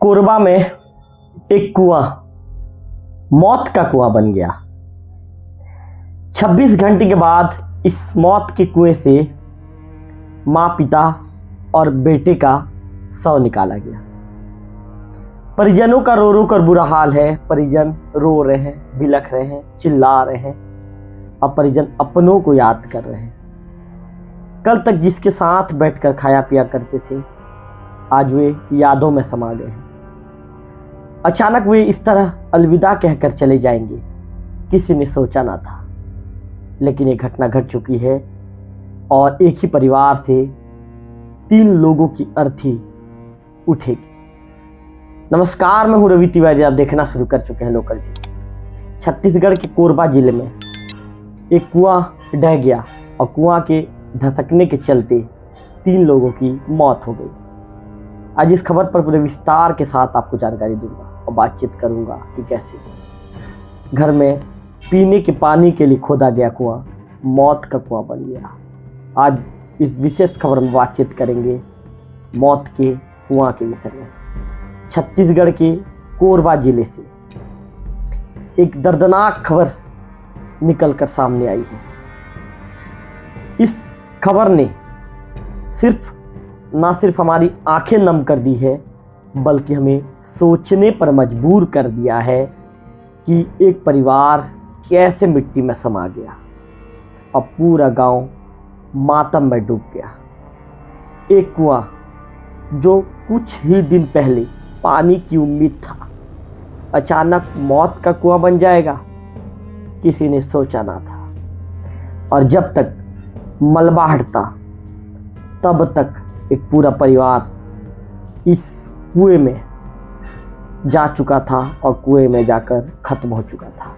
कोरबा में एक कुआं मौत का कुआं बन गया। 26 घंटे के बाद इस मौत के कुएं से माँ, पिता और बेटे का शव निकाला गया। परिजनों का रो रो कर बुरा हाल है। परिजन रो रहे हैं, बिलख रहे हैं, चिल्ला रहे हैं और परिजन अपनों को याद कर रहे हैं। कल तक जिसके साथ बैठकर खाया पिया करते थे, आज वे यादों में समा गए हैं। अचानक वे इस तरह अलविदा कहकर चले जाएंगे, किसी ने सोचा ना था। लेकिन ये घटना घट चुकी है और एक ही परिवार से 3 लोगों की अर्थी उठेगी। नमस्कार, मैं हूं रवि तिवारी। आप देखना शुरू कर चुके हैं लोकल टीवी। छत्तीसगढ़ के कोरबा जिले में एक कुआं ढह गया और कुआं के ढसकने के चलते 3 लोगों की मौत हो गई। आज इस खबर पर पूरे विस्तार के साथ आपको जानकारी दूंगा और बातचीत करूंगा कि कैसे घर में पीने के पानी के लिए खोदा गया कुआं मौत का कुआं बन गया। आज इस विशेष खबर में बातचीत करेंगे मौत के कुआं के विषय में। छत्तीसगढ़ के कोरबा जिले से एक दर्दनाक खबर निकलकर सामने आई है। इस खबर ने ना सिर्फ हमारी आंखें नम कर दी है, बल्कि हमें सोचने पर मजबूर कर दिया है कि एक परिवार कैसे मिट्टी में समा गया और पूरा गांव मातम में डूब गया। एक कुआं जो कुछ ही दिन पहले पानी की उम्मीद था, अचानक मौत का कुआं बन जाएगा, किसी ने सोचा ना था। और जब तक मलबा हटता तब तक एक पूरा परिवार इस कुएं में जा चुका था और कुएं में जाकर खत्म हो चुका था।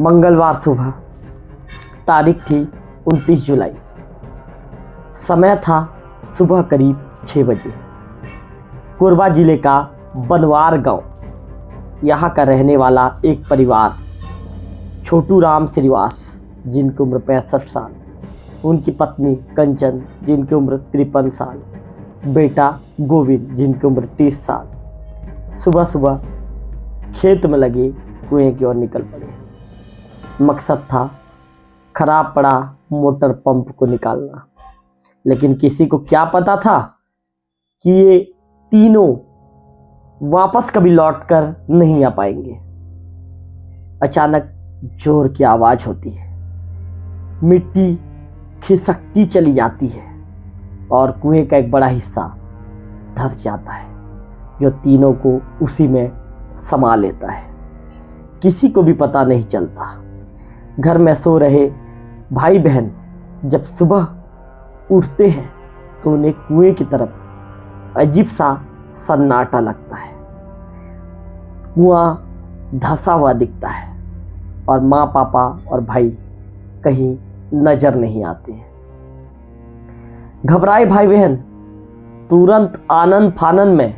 मंगलवार सुबह, तारीख थी 29 जुलाई, समय था सुबह करीब 6 बजे। कोरबा जिले का बनवार गांव, यहाँ का रहने वाला एक परिवार, छोटू राम श्रीवास जिनकी उम्र 65 साल, उनकी पत्नी कंचन जिनकी उम्र 53 साल, बेटा गोविंद जिनकी उम्र 30 साल, सुबह सुबह खेत में लगे कुएं की ओर निकल पड़े। मकसद था खराब पड़ा मोटर पंप को निकालना। लेकिन किसी को क्या पता था कि ये तीनों वापस कभी लौटकर नहीं आ पाएंगे। अचानक जोर की आवाज होती है, मिट्टी खिसकती चली जाती है और कुएं का एक बड़ा हिस्सा धंस जाता है, जो तीनों को उसी में समा लेता है। किसी को भी पता नहीं चलता। घर में सो रहे भाई बहन जब सुबह उठते हैं तो उन्हें कुएं की तरफ अजीब सा सन्नाटा लगता है। कुआं धंसा हुआ दिखता है और माँ, पापा और भाई कहीं नजर नहीं आते हैं। घबराए भाई बहन तुरंत आनन फानन में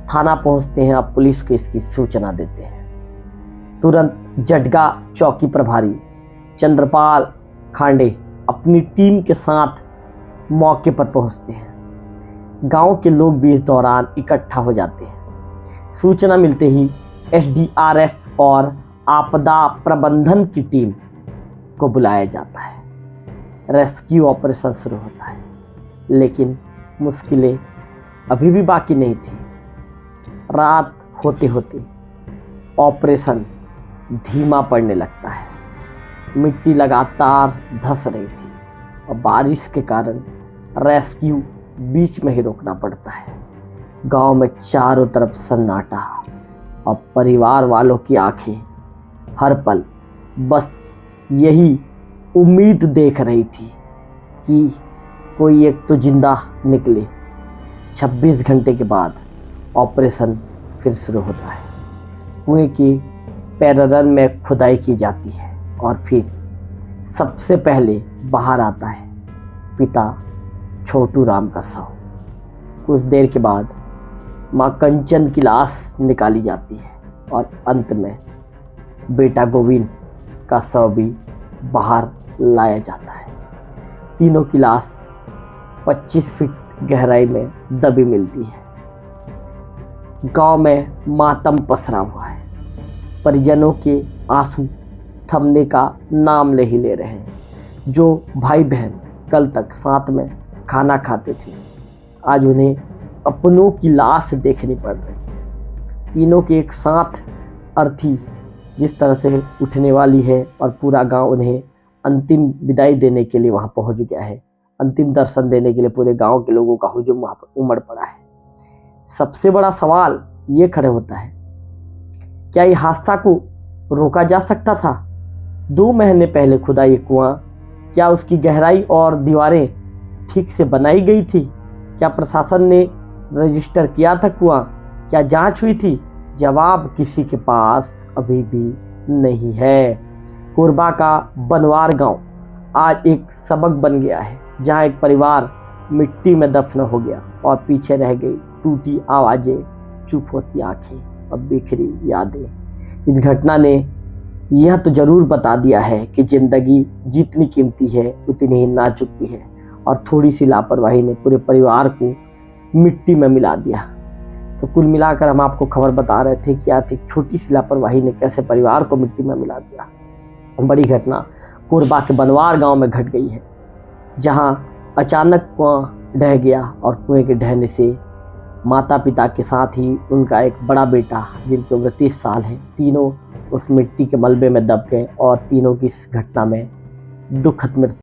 थाना पहुंचते हैं और पुलिस को इसकी सूचना देते हैं। तुरंत जटगा चौकी प्रभारी चंद्रपाल खांडे अपनी टीम के साथ मौके पर पहुंचते हैं। गांव के लोग भी इस दौरान इकट्ठा हो जाते हैं। सूचना मिलते ही एसडीआरएफ और आपदा प्रबंधन की टीम को बुलाया जाता है। रेस्क्यू ऑपरेशन शुरू होता है, लेकिन मुश्किलें अभी भी बाकी नहीं थी। रात होते होते ऑपरेशन धीमा पड़ने लगता है। मिट्टी लगातार धंस रही थी और बारिश के कारण रेस्क्यू बीच में ही रोकना पड़ता है। गांव में चारों तरफ सन्नाटा और परिवार वालों की आंखें हर पल बस यही उम्मीद देख रही थी कि कोई एक तो जिंदा निकले। 26 घंटे के बाद ऑपरेशन फिर शुरू होता है। कुएं की पैरेलल में खुदाई की जाती है और फिर सबसे पहले बाहर आता है पिता छोटू राम का शव। कुछ देर के बाद माँ कंचन की लाश निकाली जाती है और अंत में बेटा गोविंद का शव भी बाहर लाया जाता है। तीनों की लाश 25 फीट गहराई में दबी मिलती है। गांव में मातम पसरा हुआ है। परिजनों के आंसू थमने का नाम ले ही ले रहे हैं। जो भाई बहन कल तक साथ में खाना खाते थे, आज उन्हें अपनों की लाश देखनी पड़ रही है। तीनों के एक साथ अर्थी जिस तरह से उठने वाली है और पूरा गांव उन्हें अंतिम विदाई देने के लिए वहां पहुंच गया है। अंतिम दर्शन देने के लिए पूरे गांव के लोगों का हुजूम वहां पर उमड़ पड़ा है। सबसे बड़ा सवाल ये खड़े होता है, क्या ये हादसा को रोका जा सकता था? 2 महीने पहले खुदा ये कुआं, क्या उसकी गहराई और दीवारें ठीक से बनाई गई थी? क्या प्रशासन ने रजिस्टर किया था कुआं? क्या जांच हुई थी? जवाब किसी के पास अभी भी नहीं है। कोरबा का बनवार गांव आज एक सबक बन गया है, जहां एक परिवार मिट्टी में दफन हो गया और पीछे रह गई टूटी आवाजें, चुप होती आंखें और बिखरी यादें। इस घटना ने यह तो जरूर बता दिया है कि जिंदगी जितनी कीमती है उतनी ही नाजुक भी है, और थोड़ी सी लापरवाही ने पूरे परिवार को मिट्टी में मिला दिया। तो कुल मिलाकर हम आपको खबर बता रहे थे कि आज एक छोटी सी लापरवाही ने कैसे परिवार को मिट्टी में मिला दिया। बड़ी घटना कोरबा के बनवार गांव में घट गई है, जहां अचानक कुआं ढह गया और कुएं के ढहने से माता पिता के साथ ही उनका एक बड़ा बेटा, जिनकी उम्र 30 साल है, तीनों उस मिट्टी के मलबे में दब गए और तीनों की इस घटना में दुखद मृत्यु